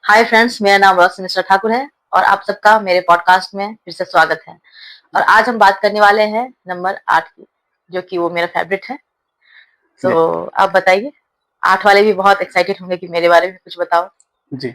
Hi friends, मेरा नाम रोशन मिश्रा ठाकुर है और आप सबका मेरे पॉडकास्ट में फिर से स्वागत है। और आज हम बात करने वाले हैं नंबर 8 की, जो कि वो मेरा फेवरेट है। जी। तो आप बताइए, 8 वाले भी बहुत एक्साइटेड होंगे कि मेरे बारे में कुछ बताओ। जी।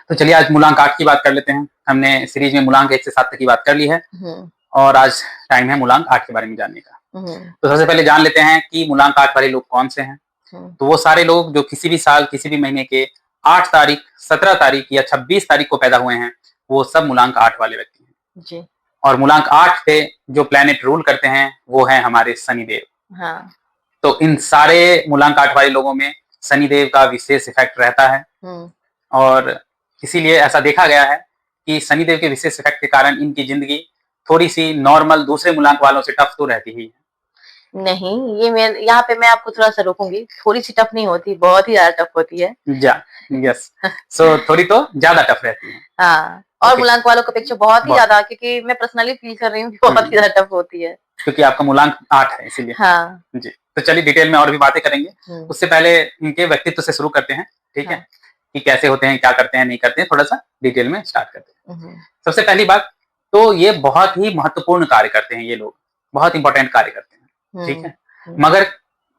तो चलिए आज मूलांक 8 की बात कर लेते हैं। हमने सीरीज में मूलांक 1 से 7 तक की बात कर ली है हुँ, और आज टाइम है मूलांक 8 के बारे में जानने का। हुँ, तो सबसे पहले जान लेते हैं कि मूलांक 8 वाले लोग कौन से हैं। हुँ, तो वो सारे लोग जो किसी भी साल, किसी भी महीने के 8 तारीख, 17 तारीख या 26 तारीख को पैदा हुए हैं, वो सब मूलांक 8 वाले व्यक्ति हैं। जी, और मूलांक 8 पे जो प्लैनेट रूल करते हैं, वो हैं हमारे शनिदेव। हाँ, तो इन सारे मूलांक 8 वाले लोगों में शनिदेव का विशेष इफ़ेक्ट रहता है। हुँ, और इसीलिए ऐसा देखा गया है कि शनिदेव के विशेष इफ़ेक्ट के कारण इनकी ज़िंदगी थोड़ी-सी नॉर्मल दूसरे मूलांक वालों से टफ़ तो रहती ही है। नहीं, ये मैं यहाँ पे मैं आपको थोड़ा-सा रोकूँगी, थोड़ी-सी टफ नहीं होती, बहुत ही ज़्यादा टफ होती है। जा यस। सो थोड़ी तो ज़्यादा टफ़ रहती हैं। हाँ, और ओके, मूलांक वालों की अपेक्षा बहुत ही बहुत। ज़्यादा, क्योंकि मैं पर्सनली फ़ील कर रही हूँ कि बहुत ही हुँ, ज़्यादा टफ होती है। क्योंकि आपका मूलांक 8 है इसीलिए। हाँ, जी, तो चलिए डिटेल में और भी बातें करेंगे। हुँ, उससे पहले इनके व्यक्तित्व से शुरू करते हैं, ठीक है? हाँ, कि कैसे होते हैं, क्या करते हैं, नहीं करते हैं, थोड़ा-सा डिटेल में स्टार्ट करते हैं। हुँ, सबसे पहली बात, तो ये बहुत ही महत्वपूर्ण कार्य करते हैं ये लोग, बहुत इम्पोर्टेंट कार्य करते हैं, ठीक हुँ, है? हुँ। मगर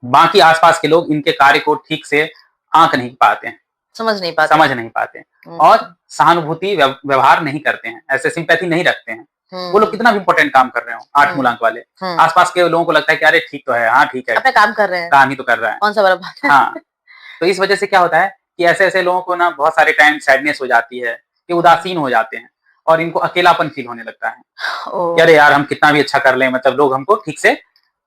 बाकी आस-पास के लोग इनके कार्य को ठीक से आँक नहीं पाते हैं, समझ नहीं पाते समझ हैं। नहीं पाते हैं हुँ, और सहानुभूति व्यवहार नहीं करते हैं, ऐसे सिम्पैथी नहीं रखते हैं। वो लोग हुँ, कितना भी इम्पोर्टेंट काम कर रहे हों, 8 हुँ, मूलांक वाले, हुँ। आस-पास के लोगों को लगता है कि अरे ठीक तो है, हाँ ठीक है, अपना काम कर रहे हैं, काम ही तो कर रहा है। कौन-सा बड़ा बात है। हाँ, तो इस वजह से क्या होता है कि ऐसे-ऐसे लोगों को ना बहुत सारे टाइम सैडनेस हो जाती है, ये हुँ, उदासीन हो जाते हैं और इनको अकेलापन फ़ील होने लगता है कि ओह! अरे यार हम कितना भी अच्छा कर लें, मतलब लोग हमको ठीक से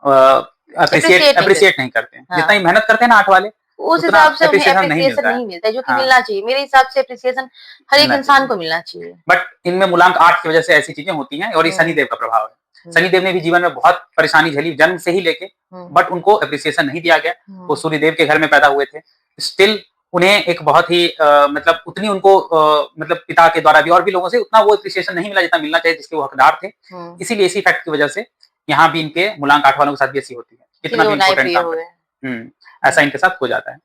एप्रिशिएट एप्रिशिएट नहीं एप्रिशिएट करते। नहीं करते हैं। जितना हाँ, ही मेहनत करते हैं ना 8 वाले, उस उतना हिसाब से उन्हें एप्रिशिएशन नहीं एप्रिसिएशन मिलता है। नहीं मिलता है, जो कि हाँ, मिलना चाहिए। मेरे हिसाब से एप्रिसिएशन हर एक मिलना इंसान चाहिए। को मिलना चाहिए। बट इनमें मूलांक 8 की वजह से ऐसी चीज़ें होती हैं और ये हुँ, शनिदेव का प्रभाव है। हुँ, शनिदेव ने भी जीवन में बहुत परेशानी झेली जन्म से ही लेके, हुँ, बट उनको एप्रिसिएशन नहीं दिया गया। वो हुँ, सूर्यदेव के घर में पैदा हुए थे। स्टिल उन्हें एक बहुत ही मतलब उतनी उनको मतलब पिता के द्वारा भी और भी लोगों से उतना वो एप्रिसिएशन नहीं मिला जितना मिलना चाहिए, जिसके वो हकदार थे। हुँ, इसीलिए इसी फैक्ट की वजह से यहाँ भी इनके मूलांक 8 वालों के साथ भी ऐसी होती है। कितना इसीलिए भी वो इम्पोर्टेंट न्यायप्रिय काम हो गए। करें। ऐसा हुँ, इनके साथ हो जाता है।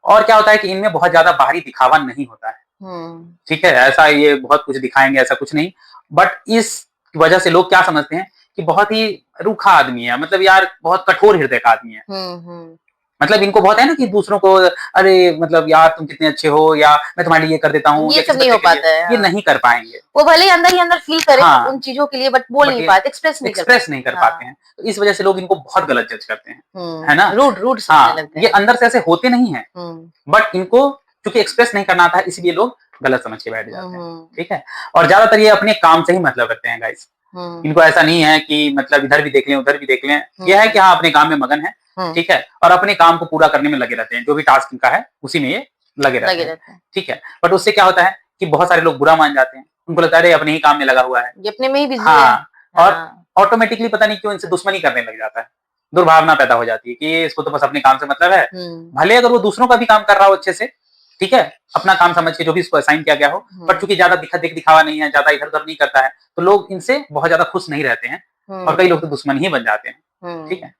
और क्या होता है कि इनमें बहुत ज़्यादा बाहरी दिखावा नहीं होता है। हुँ, ठीक है? ऐसा ये बहुत कुछ दिखाएँगे ऐसा कुछ नहीं। बट इस वजह से लोग क्या समझते हैं कि बहुत ही रूखा आदमी है, मतलब यार बहुत कठोर हृदय का आदमी है। हुँ, हुँ। मतलब इनको बहुत है ना कि दूसरों को अरे मतलब यार तुम कितने अच्छे हो या मैं तुम्हारे लिए ये कर देता हूँ ये या सब किसी नहीं बच्चे हो के लिए, पाता है, ये हाँ। नहीं कर पाएँगे। वो भले ही अंदर फ़ील करें हाँ, उन चीज़ों के लिए, बट बोल बट नहीं ये पाते, एक्सप्रेस नहीं कर एक्सप्रेस पाते। नहीं कर पाते हाँ, हैं। तो इस वजह से लोग इनको बहुत गलत जज करते हैं। है ना? रूड रूड समझने हाँ, लगते ये हैं। अंदर से ऐसे होते नहीं हैं। हुँ, बट इनको चूँकि एक्सप्रेस नहीं करना आता है इसलिए लोग गलत समझ के बैठ हुँ, जाते हैं। हुँ, ठीक है? और ज़्यादातर ये अपने काम से ही मतलब रखते हैं गाइज़। हुँ, इनको ऐसा नहीं है कि मतलब इधर भी देख लें, उधर भी देख लें। ये है हुँ, कि हाँ, अपने काम में मगन है, हुँ, ठीक है? और अपने काम को पूरा करने में लगे रहते हैं। जो भी टास्क इनका है, उसी में ये लगे रहते लगे हैं, रहते हैं। ठीक है? बट उससे क्या होता है कि बहुत सारे लोग बुरा मान जाते हैं। उनको लगता है अरे! अपने ही काम में लगा हुआ है। ये अपने में ही बिज़ी है। हाँ, और हाँ, ऑटोमैटिकली पता नहीं क्यों इनसे दुश्मनी करने लग जाता है। दुर्भावना पैदा हो जाती है कि इसको तो बस अपने काम से मतलब है। हुँ, भले अगर वो दूसरों का भी काम कर रहा हो अच्छे से, ठीक है? अपना काम समझ के जो भी इसको असाइन किया गया हो, बट हुँ, चूँकि ज़्यादा दिखावा नहीं है, ज़्यादा इधर-उधर नहीं करता है, तो लोग इनसे बहुत ज़्यादा खुश नहीं रहते हैं और कई हुँ, लोग तो दुश्मन ही बन जाते हैं, ठीक हुँ, है?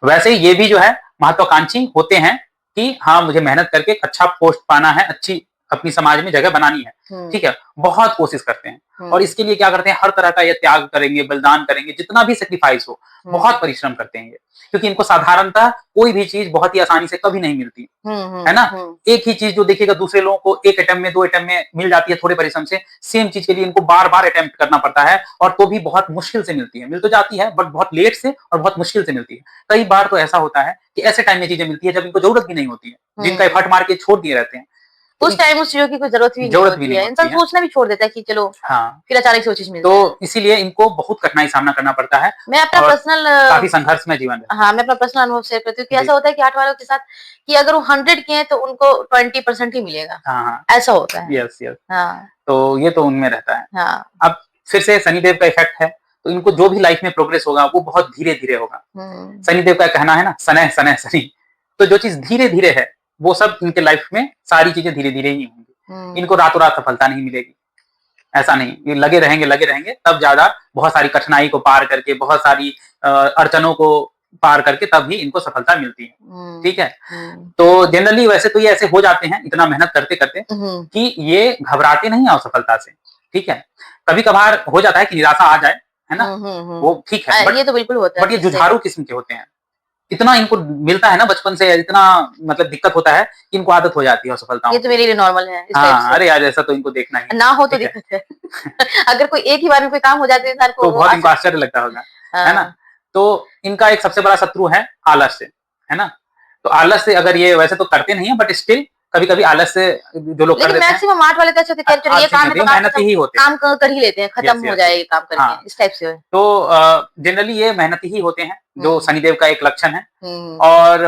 वैसे ही ये भी जो है महत्वाकांक्षी होते हैं कि हाँ, मुझे मेहनत करके एक अच्छा पोस्ट पाना है, अच्छी अपनी समाज में जगह बनानी है, हुँ, ठीक है? बहुत कोशिश करते हैं और हुँ, इसके लिए क्या करते हैं, हर तरह का ये त्याग करेंगे, बलिदान करेंगे, जितना भी सैक्रिफाइस हो, हुँ, बहुत परिश्रम करते हैं ये। क्योंकि इनको साधारणतः कोई भी चीज़ बहुत ही आसानी से कभी नहीं मिलती, हुँ, है हुँ, ना? हुँ, एक ही चीज़ जो देखिएगा दूसरे लोगों को 1 अटेम्प्ट में, 2 अटेम्प्ट में मिल जाती है थोड़े परिश्रम से, सेम चीज़ के लिए इनको बार-बार अटेम्प्ट करना पड़ता है और तो भी बहुत मुश्किल से मिलती है। मिल तो जाती है बट बहुत लेट से और बहुत मुश्किल से मिलती है। कई बार तो ऐसा होता है कि ऐसे टाइम में चीज़ें मिलती है जब इनको ज़रूरत भी नहीं होती है, जिनका हुँ। एफर्ट मार के छोड़ दिए रहते हैं। तो उस टाइम उस चीज़ों की कोई ज़रूरत भी नहीं ज़रूरत भी होती नहीं है। होती इंसान है। सोचना भी छोड़ देता है कि चलो, हाँ, फिर अचानक से वो चीज़ मिल जाए। तो इसीलिए इनको बहुत कठिनाई सामना करना पड़ता है मैं अपना और पर्सनल काफ़ी संघर्षमय जीवन रहता हाँ, मैं अपना पर्सनल अनुभव शेयर करती हूँ कि है। ऐसा जी। होता है कि 8 वालों के साथ कि अगर वो 100 के हैं तो उनको 20% ही मिलेगा। हाँ, हाँ। ऐसा होता है। Yes, yes. हाँ, तो ये तो उनमें रहता है। हाँ। अब फिर से शनिदेव का इफ़ेक्ट है, तो इनको जो भी लाइफ़ में प्रोग्रेस होगा, वो बहुत धीरे-धीरे होगा। हुँ, शनिदेव का कहना है ना, शनैः शनैः शनि। तो जो चीज़ धीरे-धीरे है, वो सब इनके लाइफ़ में सारी चीज़ें धीरे-धीरे ही होंगी। हुँ, इनको रातों-रात सफलता नहीं मिलेगी, ऐसा नहीं। ये लगे रहेंगे, तब ज़्यादा बहुत सारी कठिनाई को पार करके, बहुत सारी अड़चनों को पार करके तब ही इनको सफलता मिलती है, हम्म, ठीक है। हम्म, तो जनरली वैसे तो ये ऐसे हो जाते हैं इतना मेहनत करते करते कि ये घबराते नहीं हैं असफलता से, ठीक है। कभी कभार हो जाता है कि निराशा आ जाए, है ना, वो ठीक है, ये तो बिल्कुल होता है बट ये जिससे जुझारू किस्म के होते हैं। इतना इनको मिलता है ना बचपन से, इतना मतलब दिक्कत होता है कि इनको आदत हो जाती है असफलताओं ये की। तो मेरे लिए नॉर्मल है इस टाइप हाँ, से। अरे यार ऐसा तो इनको देखना ही है, ना हो तो ठीक है। दिक्कत है। अगर कोई एक ही बार में कोई काम हो जाता है इंसान को तो वो बहुत इनको आश्चर्य लगता होगा, है ना? हाँ। तो इनका एक सबसे बड़ा शत्रु है आलस्य, है ना? तो आलस्य अगर ये वैसे तो करते नहीं है बट स्टिल कभी-कभी आलस्य जो लोग कर लेकिन देते हैं, मैक्सिमम 8 वाले तो ऐसे होते हैं चलो ये आलसी नहीं काम है होते, तो ये काम मेहनती खत्म, ही होते हैं। काम कर ही लेते हैं, खत्म यस, हो यस, जाए यस। ये काम करके, हाँ, इस टाइप से है। तो जनरली ये मेहनती ही होते हैं, जो हुँ, शनिदेव का एक लक्षण है। हुँ, और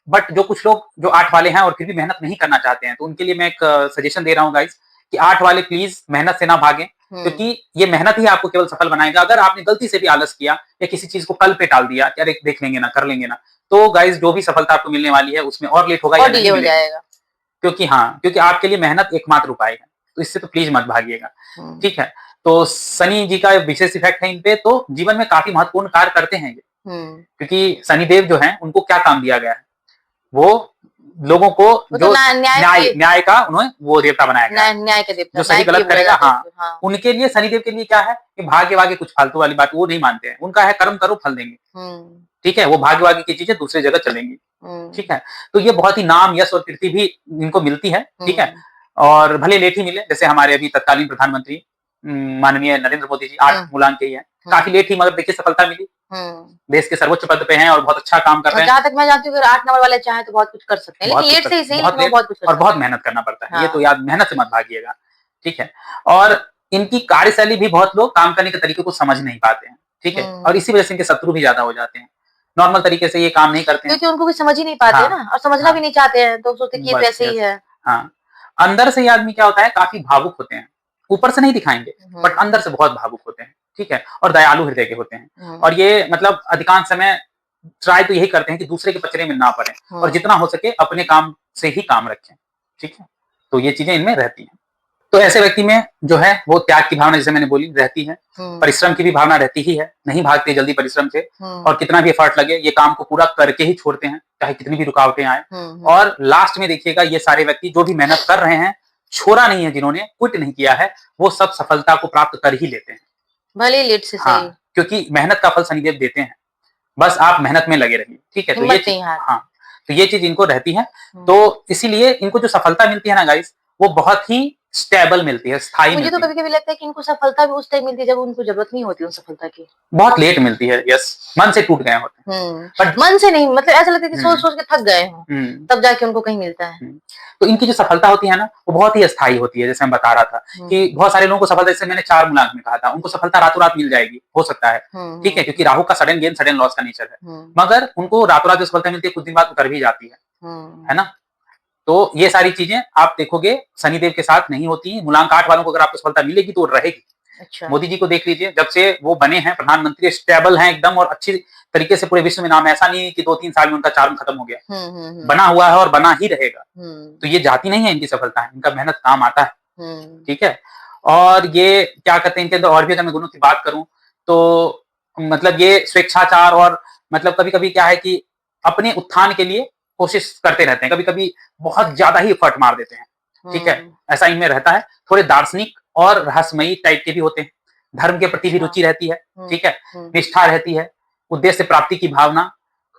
बट जो कुछ लोग जो 8 वाले हैं और फिर भी मेहनत नहीं करना चाहते हैं, तो उनके लिए मैं एक सजेशन दे रहा हूँ गाइस कि 8 वाले प्लीज़ मेहनत से ना भागें, हुँ, क्योंकि ये मेहनत ही आपको केवल सफल बनाएगा। अगर आपने गलती से भी आलस किया या किसी चीज़ को कल पे टाल दिया कि अरे देख लेंगे ना, कर लेंगे ना, तो गाइस जो भी सफलता आपको मिलने वाली है उसमें और लेट होगा या और डिले नहीं हो मिलेगी। जाएगा। क्योंकि हाँ, क्योंकि आपके लिए मेहनत एकमात्र उपाय है, तो इससे तो प्लीज़ मत भागिएगा, हुँ, ठीक है? तो शनि जी का विशेष इफ़ेक्ट है इन पे, तो जीवन में काफ़ी महत्वपूर्ण कार्य करते हैं ये, हुँ, क्योंकि शनिदेव जो हैं, उनको क्या काम दिया गया है? वो लोगों को वो तो जो न्याय न्याय के न्याय का उन्हें वो देवता बनाया गया है। न्याय के देवता, जो सही न्याय के लिए गलत बोला करेगा, जाता है हाँ, उसको। हाँ। उनके लिए शनिदेव के लिए क्या है कि भाग्य-वाग्य कुछ फालतू वाली बात वो नहीं मानते हैं। उनका है कर्म करो फल देंगे, हुँ, ठीक है? वो भाग्य-वाग्य की चीज़ें दूसरी जगह चलेंगी, हुँ, ठीक है? तो ये बहुत ही नाम, यश और कीर्ति भी इनको मिलती है, ठीक है? हुँ, और भले लेट ही मिले, जैसे हमारे अभी तत्कालीन प्रधानमंत्री माननीय नरेंद्र मोदी जी 8 हुँ, मूलांक के ही हैं। हुँ, काफ़ी लेट ही मगर देखिए सफलता मिली। हुँ। देश के सर्वोच्च पद पे हैं और बहुत अच्छा काम कर और रहे हैं। जहाँ तक मैं जानती हूँ अगर 8 नंबर वाले चाहें तो बहुत कुछ कर सकते हैं, लेकिन बहुत कुछ लेट कर से ही सही बहुत लेकिन वो लेट बहुत कुछ कर और बहुत सकते मेहनत करना पड़ता हैं। है। ये तो हाँ। याद मेहनत से मत भागिएगा, ठीक है? और इनकी कार्यशैली भी बहुत लोग काम करने के तरीके को समझ नहीं पाते हैं, ठीक है? और हुँ, इसी वजह से इनके शत्रु भी ज़्यादा हो जाते हैं। नॉर्मल तरीके से ये काम नहीं करते हैं। क्योंकि उनको कुछ समझ ही नहीं पाते हैं हाँ, ना और समझना भी हाँ, नहीं चाहते हैं, तो सोचते हैं कि ये तो बस ऐसे ही यस, है। हाँ। अंदर से ये आदमी क्या होता है काफ़ी भावुक होते हैं। ऊपर से नहीं दिखाएँगे, बट हुँ, अंदर से बहुत भावुक होते हैं, ठीक है? और दयालु हृदय के होते हैं। हुँ, और ये मतलब अधिकांश समय ट्राई तो यही करते हैं कि दूसरे के पचड़े में ना पड़ें और हुँ, जितना हो सके अपने काम से ही काम रखें, ठीक है? तो ये चीज़ें इनमें रहती हैं। तो ऐसे व्यक्ति में जो है वो त्याग की भावना जैसे मैंने बोली रहती है, हुँ, परिश्रम की भी भावना रहती ही है, नहीं भागते जल्दी परिश्रम से हुँ, और कितना भी एफर्ट लगे ये काम को पूरा करके ही छोड़ते हैं, चाहे कितनी भी रुकावटें आएँ। हुँ, हुँ। और लास्ट में देखिएगा ये सारे व्यक्ति जो भी मेहनत कर रहे हैं, छोड़ा नहीं है जिन्होंने, क्विट नहीं किया है, वो सब सफलता को प्राप्त कर ही लेते हैं। भले ही लेट से सही, हाँ, क्योंकि मेहनत का फल शनिदेव देते हैं। बस आप मेहनत में लगे रहिए, ठीक है? तो ये हिम्मत चीज़ नहीं हारना। हाँ, तो ये चीज़ इनको रहती है। हुँ। तो इसीलिए इनको जो सफलता मिलती है ना गाइस, वो बहुत ही स्टेबल मिलती है, स्थायी मुझे तो मिलती है। कभी-कभी लगता है कि इनको सफलता भी उस टाइम मिलती है जब उनको ज़रूरत नहीं होती उन सफलता की। बहुत लेट मिलती है, यस, मन से टूट गए होते हैं। हुँ, बट मन से नहीं मतलब ऐसा लगता है कि हुँ, सोच-सोच के थक गए हों, हुँ, तब जाके उनको कहीं मिलता है। हुँ। तो इनकी जो सफलता होती है ना, वो बहुत ही अस्थायी होती है, जैसे मैं बता रहा था हुँ, कि बहुत सारे लोगों को सफलता जैसे मैंने 4 मूलांक में कहा था, उनको सफलता रातों-रात मिल जाएगी, हो सकता है, हुँ, ठीक है? हुँ, क्योंकि हुँ, राहु का सडन गेन, सडन लॉस का नेचर है। हुँ, मगर उनको रातों-रात जो सफलता मिलती है, कुछ दिन बाद उतर भी जाती हुँ। है ना? तो ये सारी चीज़ें आप देखोगे शनिदेव के साथ नहीं होती हैं, मूलांक 8 वालों को अगर आपको सफलता मिलेगी तो वो रहेगी। अच्छा। मोदी जी को देख लीजिए, जब से वो बने हैं प्रधानमंत्री, स्टेबल हैं एकदम और अच्छी तरीके से पूरे विश्व में नाम है। ऐसा नहीं है कि 2-3 साल में उनका चार्म खत्म हो गया। हुँ, हुँ, हुँ, बना हुआ है और बना ही रहेगा। हुँ, तो ये जाती नहीं है इनकी सफलता है, इनका मेहनत काम आता है, हुँ, ठीक है? और ये क्या कहते हैं इनके अंदर और भी अगर मैं गुणों की बात करूँ, तो मतलब ये स्वेच्छाचार और मतलब कभी-कभी क्या है कि अपने उत्थान के लिए कोशिश करते रहते हैं। कभी-कभी बहुत ज़्यादा ही एफर्ट मार देते हैं, ठीक है? हुँ, ऐसा इनमें रहता है। थोड़े दार्शनिक और रहस्यमयी टाइप के भी होते हैं। धर्म के प्रति भी अच्छा। रुचि रहती है, हुँ, ठीक है? हुँ, निष्ठा रहती है, उद्देश्य प्राप्ति की भावना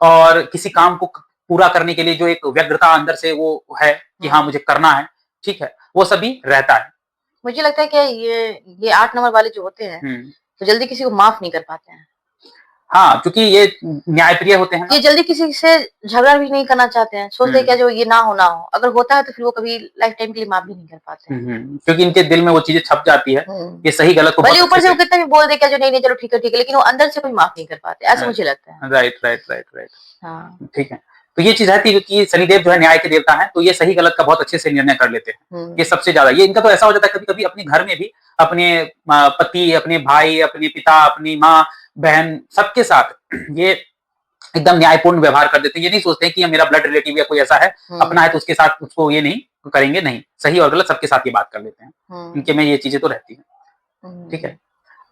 और किसी काम को पूरा करने के लिए जो एक व्यग्रता अंदर से वो है कि हाँ, हुँ। मुझे करना है, ठीक है? वो सभी रहता है। मुझे लगता है कि ये 8 नंबर वाले जो होते हैं, हुँ। तो जल्दी किसी को माफ़ नहीं कर पाते हैं। हाँ, क्योंकि ये न्यायप्रिय होते हैं ये ना। जल्दी किसी से झगड़ा भी नहीं करना चाहते हैं। सोचते हैं हुँ। क्या जो ये ना हो, ना हो। अगर होता है तो फिर वो कभी लाइफ़ टाइम के लिए माफ़ भी नहीं कर पाते हुँ, हैं। हुँ। क्योंकि इनके दिल में वो चीज़ें छप जाती है, हुँ। ये सही-गलत को भले बहुत ऊपर अच्छे से वो से कितना भी बोल दे क्या जो नहीं-नहीं चलो ठीक है, लेकिन वो अंदर से कोई माफ़ नहीं कर पाते, ऐसा अ, मुझे लगता है। Right, right, right, right. हाँ। ठीक है। तो ये चीज़ रहती है क्योंकि शनिदेव जो है न्याय के देवता हैं, तो ये सही-गलत का बहुत अच्छे से निर्णय कर लेते हैं। ये हुँ। सबसे ज़्यादा ये इनका तो ऐसा हो जाता है कभी-कभी अपने घर में भी अपने पति, अपने भाई, अपने पिता, अपनी माँ, बहन सबके साथ ये एकदम न्यायपूर्ण व्यवहार कर देते हैं। ये नहीं सोचते हैं कि ये मेरा ब्लड रिलेटिव या कोई ऐसा है, अपना हुँ, है तो उसके साथ उसको ये नहीं करेंगे, नहीं। सही और गलत सबके साथ ये बात कर लेते हैं। हुँ, इनके में ये चीज़ें तो रहती हैं, ठीक हुँ, है।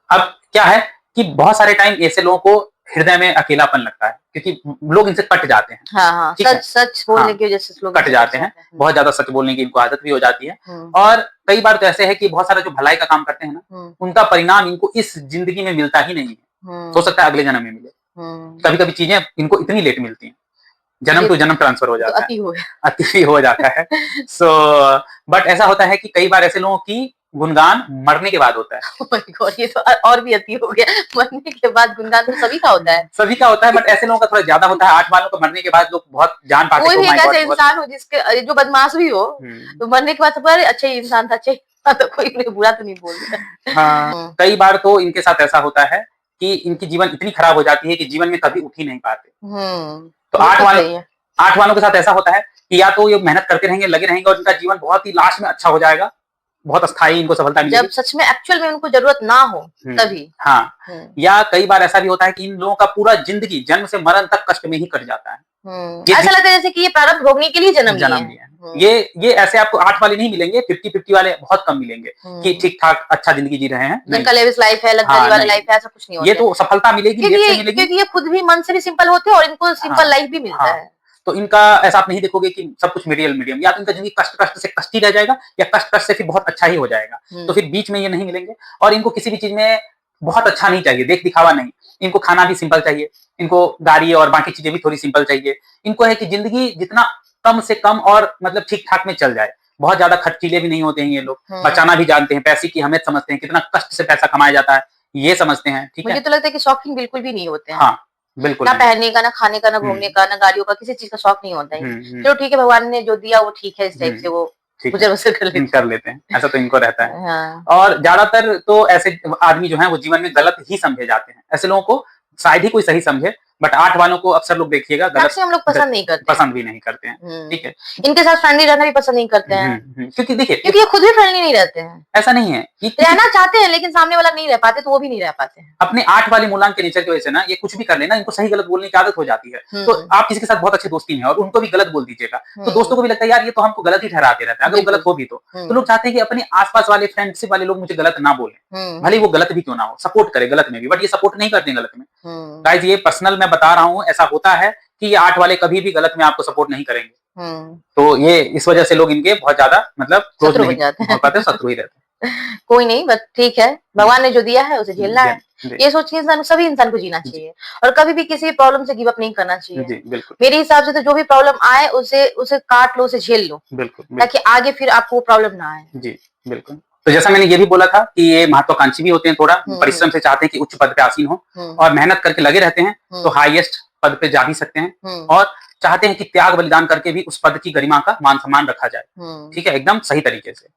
अब क्या है कि बहुत सारे टाइम ऐसे लोगों को हृदय में अकेलापन लगता है, क्योंकि लोग इनसे कट जाते हैं। हाँ, हाँ, ठीक है? सच बोलने हाँ, की वजह से लोग कट इनसे जाते हैं, हैं। बहुत ज़्यादा सच बोलने की इनको आदत भी हो जाती है। हुँ, और कई बार तो ऐसे है कि बहुत सारा जो भलाई का काम करते हैं ना, हुँ, उनका परिणाम इनको इस ज़िंदगी में मिलता ही नहीं है। हो हुँ, सकता है अगले जन्म में मिले। हुँ। कभी-कभी चीज़ें इनको इतनी लेट मिलती हैं, जन्म ये टू जन्म ट्रांसफर हो तो जाता है, अति हो गया। अति हो जाता है। सो बट ऐसा होता है कि कई बार ऐसे लोगों की गुणगान मरने के बाद होता है। Oh my God! ये तो और भी अति हो गया। मरने के बाद गुणगान तो सभी का होता है। सभी का होता है, बट ऐसे लोगों का थोड़ा ज़्यादा होता है। 8 बालों को मरने के बाद लोग बहुत जान पाते हैं कोई कि ओह भी एक माय ऐसा गॉड! बहुत इंसान हो जिसके जो बदमाश भी हो, हुँ। तो मरने के बाद सब अरे अच्छा ही इंसान था, अच्छा ही था, तो कोई उन्हें बुरा तो नहीं बोलता। हाँ, हुँ, कई बार तो इनके साथ ऐसा होता है कि इनकी जीवन इतनी खराब हो जाती है कि जीवन में कभी उठ ही नहीं पाते। हुँ, तो बिल्कुल सही है। 8 वालों के साथ ऐसा होता है कि या तो ये मेहनत करते रहेंगे, लगे रहेंगे और इनका जीवन बहुत ही लास्ट में अच्छा हो जाएगा, बहुत अस्थायी इनको सफलता जब मिलेगी। सच में एक्चुअल में उनको ज़रूरत ना हो, हुँ, तभी। हाँ, हुँ, या कई बार ऐसा भी होता है कि इन लोगों का पूरा ज़िंदगी जन्म से मरण तक कष्ट में ही कट जाता है। हुँ, ये ऐसा लगता है जैसे कि ये प्रारब्ध भोगने के लिए जन्म लिए जन्म हैं। लिया है। हुँ, ये ऐसे आपको 8 वाले नहीं मिलेंगे, 50-50 वाले बहुत कम मिलेंगे कि हुँ, ठीक-ठाक अच्छा ज़िंदगी जी रहे हैं, नहीं। जिनका लेविश लाइफ है, लग्ज़री हाँ, वाला नहीं। लाइफ है, ऐसा कुछ नहीं ये होते हैं। तो सफलता मिलेगी, लेट से मिलेगी। क्योंकि ये खुद भी मन से भी सिंपल होते हैं और इनको सिंपल हाँ, लाइफ भी मिलता हाँ। है। तो इनका ऐसा आप नहीं देखोगे कि सब कुछ मटेरियल मीडियम, या तो इनका ज़िंदगी कष्ट-कष्ट से कष्ट ही रह जाएगा, या कष्ट-कष्ट से फिर बहुत अच्छा ही हो जाएगा। तो हुँ, फिर बीच में ये नहीं मिलेंगे, और इनको किसी भी चीज़ में बहुत अच्छा नहीं चाहिए, देख-दिखावा नहीं। इनको खाना भी सिंपल चाहिए, इनको गाड़ी और बाकी चीज़ें भी थोड़ी सिंपल चाहिए। इनको है कि ज़िंदगी जितना कम से कम और मतलब ठीक-ठाक में चल जाए। बहुत ज़्यादा खर्चीले भी नहीं होते हैं ये लोग, हुँ। बचाना भी जानते हैं, पैसे की अहमियत समझते हैं, कितना कष्ट से पैसा कमाया जाता है, ये समझते हैं, ठीक मुझे है? तो लगता है कि शौकीन बिल्कुल भी नहीं होते हैं। हाँ, बिल्कुल ना नहीं। पहनने का, ना खाने का, ना हुँ, घूमने का, ना गाड़ियों का, किसी चीज़ का शौक नहीं होता है हुँ, इन्हें। हुँ, चलो ठीक है, भगवान ने जो दिया वो ठीक है, इस टाइप से हुँ। वो ठीक है, गुज़र-बसर कर लेते कर हैं। लेते हैं, ऐसा तो इनको रहता है। हाँ। और ज़्यादातर तो ऐसे आदमी जो हैं वो जीवन में गलत ही समझे जाते हैं। ऐसे लोगों को शायद ही कोई सही समझे, बट 8 वालों को अक्सर लोग देखिएगा गलत मैक्सिमम लोग ग पसंद नहीं करते हैं। पसंद भी नहीं करते हैं, ठीक हुँ। है? इनके साथ फ्रेंडली रहना भी पसंद नहीं करते हुँ, हैं, हुँ, क्योंकि देखिए क्योंकि ये खुद भी फ्रेंडली नहीं रहते हैं। ऐसा नहीं है कि किसी रहना चाहते हैं लेकिन सामने वाला नहीं रह पाते, तो वो भी नहीं रह पाते हैं। अपने 8 वाले मूलांक के नेचर की वजह से ना ये कुछ भी कर लेना, इनको सही-गलत बोलने की आदत हो जाती है। तो हुँ, आप किसी के साथ बहुत अच्छी दोस्ती में हैं और उनको भी गलत बोल दीजिएगा, तो दोस्तों हुँ। को भी लगता है यार ये तो हमको गलत ही ठहराते रहता है, अगर वो गलत बिल्कुल। हो भी तो। तो हुँ, लोग चाहते हैं कि अपने आस-पास वाले फ्रेंडशिप वाले लोग मुझे गलत ना बोलें, हुँ, भले ही वो हुँ, गलत भी क्यों ना हो, सपोर्ट करें गलत में भी, बट ये सपोर्ट नहीं करते हैं गलत में। हुँ, गाइज़ ये पर्सनल मैं बता रहा हूँ, ऐसा होता है कि ये 8 वाले कभी भी गलत में आपको सपोर्ट नहीं करेंगे। हुँ। तो ये इस वजह से लोग इनके बहुत ज़्यादा मतलब क्लोज़ शत्रु नहीं बन जाते हो हैं। पाते, शत्रु ही रहते हैं। कोई नहीं बट ठीक है, हुँ, भगवान ने जो दिया है उसे झेलना जी, है। जी, ये सोच के सभी इंसान को जीना जी, चाहिए और कभी भी किसी भी प्रॉब्लम से गिव अप नहीं करना चाहिए। जी, बिल्कुल, मेरे हिसाब से तो जो भी प्रॉब्लम आए उसे उसे काट लो, उसे झेल लो, बिल्कुल, ताकि बिल्कुल। आगे फिर आपको वो प्रॉब्लम ना आए। जी, बिल्कुल। तो जैसा मैंने ये भी बोला था कि ये महत्वाकांक्षी भी होते हैं थोड़ा, हुँ, परिश्रम हुँ, से चाहते हैं कि उच्च पद पे आसीन हो हुँ, और मेहनत करके लगे रहते हैं, तो हुँ, हाईएस्ट पद पे जा भी सकते हैं हुँ, और चाहते हैं कि त्याग बलिदान करके भी उस पद की गरिमा का मान-सम्मान रखा जाए। हुँ, ठीक है? एकदम सही तरीके से।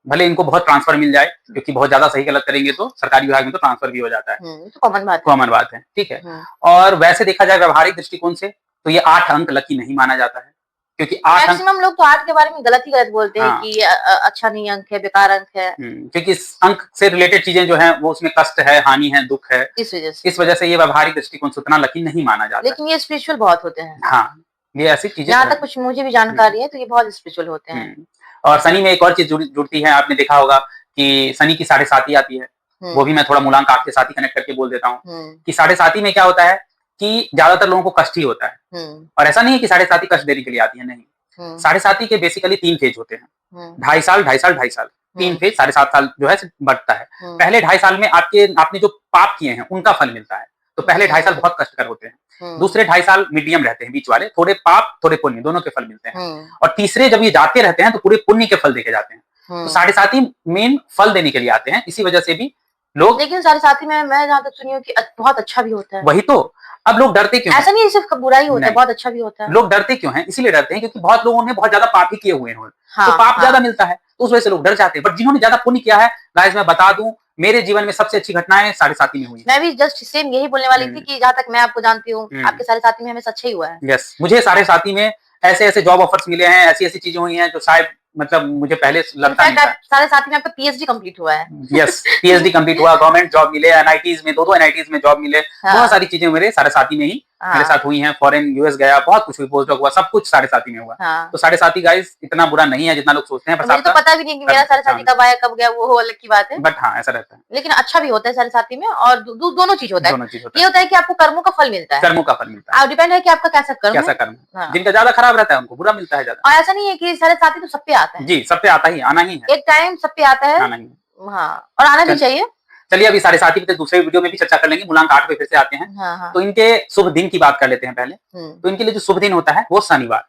भले इनको बहुत ट्रांसफर मिल जाए, क्योंकि बहुत ज़्यादा सही-गलत करेंगे तो सरकारी विभाग में तो ट्रांसफर भी हो जाता है। ये तो कॉमन बात है। कॉमन बात है, ठीक है? हुँ, और वैसे देखा जाए व्यावहारिक दृष्टिकोण से, तो ये 8 अंक लकी नहीं माना जाता है, क्योंकि 8 अंक मैक्सिमम लोग तो आर्ट के बारे में गलत ही गलत बोलते हैं हाँ। कि ये अच्छा नहीं अंक है, बेकार अंक है, क्योंकि इस अंक से रिलेटेड चीज़ें जो हैं, वो उसमें कष्ट है, हानि है, दुःख है। इस वज़ह से। इस वजह से ये व्यावहारिक दृष्टिकोण से उतना लकी नहीं माना जाता है। लेकिन ये स्पिरिचुअल बहुत होते हैं। हाँ, ये ऐसी चीज़ें जहाँ तो तक हैं। कुछ मुझे भी हुँ, जानकारी है तो ये बहुत स्पिरिचुअल होते हैं। हुँ। और शनि में एक और चीज़ जुड़ती है, आपने देखा होगा कि शनि की 7.5 आती है। वो हुँ, भी मैं थोड़ा मूलांक 8 के साथ ही कनेक्ट करके बोल देता हूँ, हुँ, कि 7.5 में क्या होता है कि ज़्यादातर लोगों को कष्ट ही होता है। हुँ, और ऐसा नहीं है कि 7.5 कष्ट देने के लिए आती है, नहीं। हुँ, 7.5 के बेसिकली 3 फेज़ होते हैं। हुँ, 2.5 साल, 2.5 साल, 2.5 साल। 3 हुँ, फेज़ 7.5 साल जो है बढ़ता है। हुँ, पहले 2.5 साल में आपने जो पाप किए हैं, उनका फल मिलता है। तो पहले 2.5 साल हुँ, बहुत कष्टकर होते हैं। हुँ, दूसरे 2.5 साल मीडियम रहते हैं, बीच वाले, थोड़े पाप, थोड़े पुण्य, दोनों के फल मिलते हैं। हुँ, और तीसरे जब ये जाते रहते हैं, तो पूरे पुण्य के फल देखे जाते हैं। तो हुँ। 7.5 ही मेन फल देने के लिए आते हैं। इसी वजह से भी लोग लेकिन साढ़े साथी में मैं जहाँ तक सुनी हूँ कि बहुत अच्छा भी होता है। वही तो, अब लोग डरते क्यों हैं? ऐसा नहीं है सिर्फ़ बुरा ही होता है, नहीं। बहुत अच्छा भी होता है। लोग डरते क्यों हैं? इसीलिए डरते हैं क्योंकि बहुत लोगों ने बहुत ज़्यादा पाप ही किए हुए हैं। तो हाँ, पाप ज़्यादा हाँ। मिलता है, तो उस वजह से लोग डर जाते हैं। बट जिन्होंने ज़्यादा पुण्य किया है, गाइस मैं बता दूँ, मेरे जीवन में सबसे अच्छी घटनाएँ 7.5 में हुई हैं। मैं भी जस्ट सेम यही बोलने वाली थी हुँ, कि जहाँ तक मैं आपको जानती हूँ, हुँ। आपके साढ़े साथी में हमेशा अच्छा ही हुआ है। यस, मुझे 7.5 में ऐसे-ऐसे जॉब ऑफर्स मिले हैं, ऐसी-ऐसी चीज़ें हुई हैं जो शायद मतलब मुझे पहले लगता नहीं इनफैक्ट था। आप साढ़े साथी में आपका पीएचडी कंप्लीट हुआ है। यस, पीएचडी कंप्लीट हुआ, गवर्नमेंट जॉब मिले, एनआईटीज़ में 2-2 एनआईटीज़ में जॉब मिले, बहुत हाँ, सारी चीज़ें मेरे 7.5 में ही मेरे साथ हुई हैं, फॉरेन यूएस गया, बहुत कुछ हुई, पोस्ट हुआ, सब कुछ 7.5 में हुआ। तो 7.5 गाइस इतना बुरा नहीं है जितना लोग सोचते हैं। पर मुझे तो पता भी नहीं कि मेरा 7.5 कब आया कब गया, वो अलग की बात है। बट हाँ, ऐसा रहता है। लेकिन अच्छा भी होता है 7.5 में, और दोनों चीज होता है। दोनों चीज होता है। ये होता है कि आपको कर्मों का फल मिलता है, कर्मों का फल मिलता है। डिपेंड है कि आपका कैसा कर्म है। जिनका ज्यादा खराब रहता है उनको बुरा मिलता है ज्यादा। और ऐसा नहीं है कि 7.5 तो सब पे आता है। जी, सब पे आता ही, आना ही है। एक टाइम सब पे आता है, आना ही है। हाँ, और आना भी चाहिए। चलिए अभी 7.5 पे दूसरे वीडियो में भी चर्चा कर लेंगे। मूलांक 8 पे फिर से आते हैं। तो इनके शुभ दिन की बात कर लेते हैं पहले। तो इनके लिए जो शुभ दिन होता है वो शनिवार,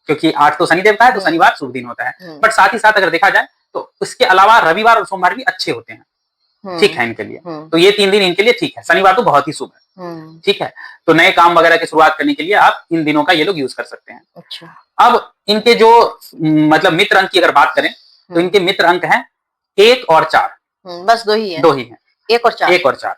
क्योंकि 8 तो शनिदेव का है, तो शनिवार शुभ दिन होता है। बट साथ ही साथ अगर देखा जाए तो इसके अलावा रविवार और सोमवार भी अच्छे होते हैं, ठीक है इनके लिए। तो ये 3 दिन इनके लिए ठीक है। शनिवार तो बहुत ही शुभ है, ठीक है। तो नए काम वगैरह की शुरुआत करने के लिए आप इन दिनों का ये लोग यूज कर सकते हैं। अच्छा। अब इनके जो मतलब मित्र अंक की अगर बात करें तो इनके मित्र अंक हैं 1 और 4। बस दो ही है। 1 और 4। 1 और 4।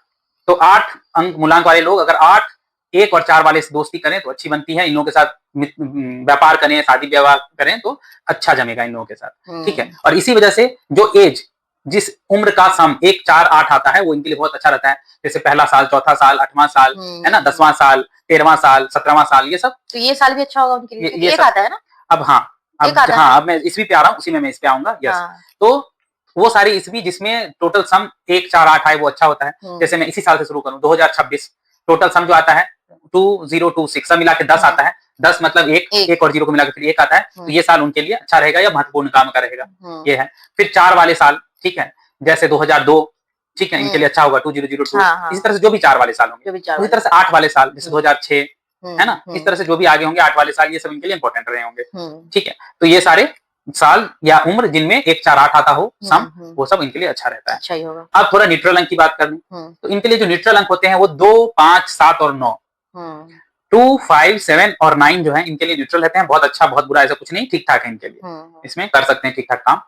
तो 8 अंक मूलांक वाले लोग अगर 8, 1 और 4 वाले से दोस्ती करें तो अच्छी बनती है। इन लोगों के साथ व्यापार करें, शादी विवाह करें तो अच्छा जमेगा इन लोगों के साथ, ठीक है। और इसी वजह से जो एज, जिस उम्र का सम 1, 4, 8 आता है वो इनके लिए बहुत अच्छा रहता है। जैसे पहला साल, चौथा साल, 8वां साल, है ना, 10वां साल, 13वां साल, 17वां साल, ये सब। तो ये साल भी अच्छा होगा उनके लिए, ये आता है ना। अब अब मैं ईस्वी पे आ रहा हूँ, उसी में मैं इस पे आऊंगा। यस। तो वो सारी ईस्वी जिसमें टोटल सम 1, 4, 8 आए वो अच्छा होता है। जैसे मैं इसी साल से शुरू करूं, 2026, टोटल सम जो आता है 2026, सब मिला के 10 आता है। 10 मतलब 1 और 0 को मिला के फिर 1 आता है। तो ये साल उनके लिए अच्छा रहेगा या महत्वपूर्ण काम का रहेगा, ये है। फिर 4 वाले साल, ठीक है, जैसे 2002, ठीक है, इनके लिए अच्छा होगा 2002। इसी तरह से जो भी 4 वाले साल होंगे, उसी तरह से 8 वाले साल, जैसे 2006, है ना, इस तरह से जो भी आगे होंगे 8 वाले साल, ये सब इनके लिए इंपॉर्टेंट रहे होंगे, ठीक है। तो ये सारे साल या उम्र जिनमें 1, 4, 8 आता हो सम, वो सब इनके लिए अच्छा रहता है। अच्छा ही होगा। अब थोड़ा न्यूट्रल अंक की बात कर लें तो इनके लिए जो न्यूट्रल अंक होते हैं वो 2, 5, 7 और 9। 2, 5, 7 और 9 जो है इनके लिए न्यूट्रल रहते हैं। बहुत अच्छा, बहुत बुरा ऐसा कुछ नहीं, ठीक ठाक है इनके लिए, इसमें कर सकते हैं ठीक ठाक काम।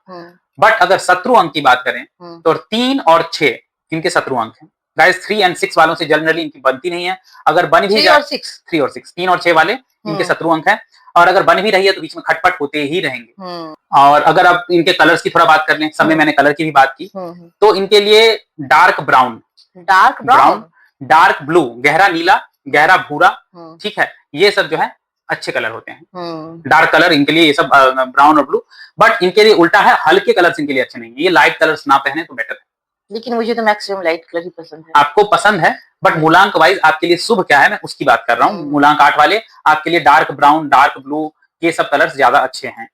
बट अगर शत्रु अंक की बात करें तो 3 और 6 इनके शत्रु अंक हैं। गाइस 3 और 6 वालों से जनरली इनकी बनती नहीं है। अगर बन भी जाए 3 और 6, 3 और 6 वाले इनके शत्रु अंक हैं। और अगर बन भी रही है तो बीच में खटपट होते ही रहेंगे। और अगर आप इनके कलर्स की थोड़ा बात कर लें, सब में मैंने कलर की भी बात की, तो इनके लिए डार्क ब्राउन, डार्क ब्लू, गहरा नीला, गहरा भूरा, ठीक है, ये सब जो है अच्छे कलर होते हैं। डार्क कलर इनके लिए, ये सब ब्राउन और ब्लू। बट इनके लिए उल्टा है, हल्के कलर्स इनके लिए अच्छे नहीं है। ये लाइट कलर्स ना पहने तो बेटर है। लेकिन मुझे तो मैक्सिमम लाइट कलर ही पसंद है। आपको पसंद है, बट मूलांक वाइज आपके लिए शुभ क्या है मैं उसकी बात कर रहा हूँ। मूलांक 8 वाले आपके लिए डार्क ब्राउन, डार्क ब्लू, ये सब कलर्स ज्यादा अच्छे हैं,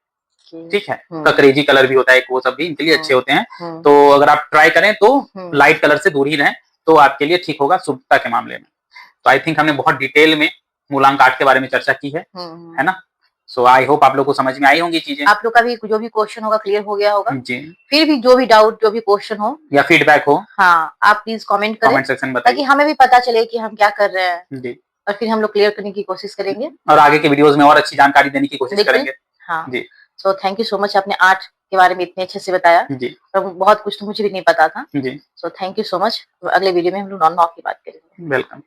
ठीक है। ककरेजी कलर भी होता है, वो सब भी इनके लिए अच्छे होते हैं। तो अगर आप ट्राई करें तो लाइट कलर से दूर ही रहें तो आपके लिए ठीक होगा शुभता के मामले में। तो आई थिंक हमने बहुत डिटेल में मूलांक 8 के बारे में चर्चा की है ना। सो आई होप आप लोग को समझ में आई होंगी चीजें। आप लोग का भी जो भी क्वेश्चन होगा क्लियर हो गया होगा जी। फिर भी जो भी डाउट, जो भी क्वेश्चन हो या फीडबैक हो, हाँ, आप प्लीज कमेंट करें, कमेंट सेक्शन में बताइए, ताकि हमें भी पता चले कि हम क्या कर रहे हैं जी। और फिर हम लोग क्लियर करने की कोशिश करेंगे और आगे के वीडियोस में और अच्छी जानकारी देने की कोशिश करेंगे। हाँ जी। So thank you so much, आपने 8 के बारे में इतने अच्छे से बताया जी। और बहुत कुछ तो मुझे भी नहीं पता था। जी। So thank you so much. अगले वीडियो में हम लोग 9 की बात करेंगे। वेलकम।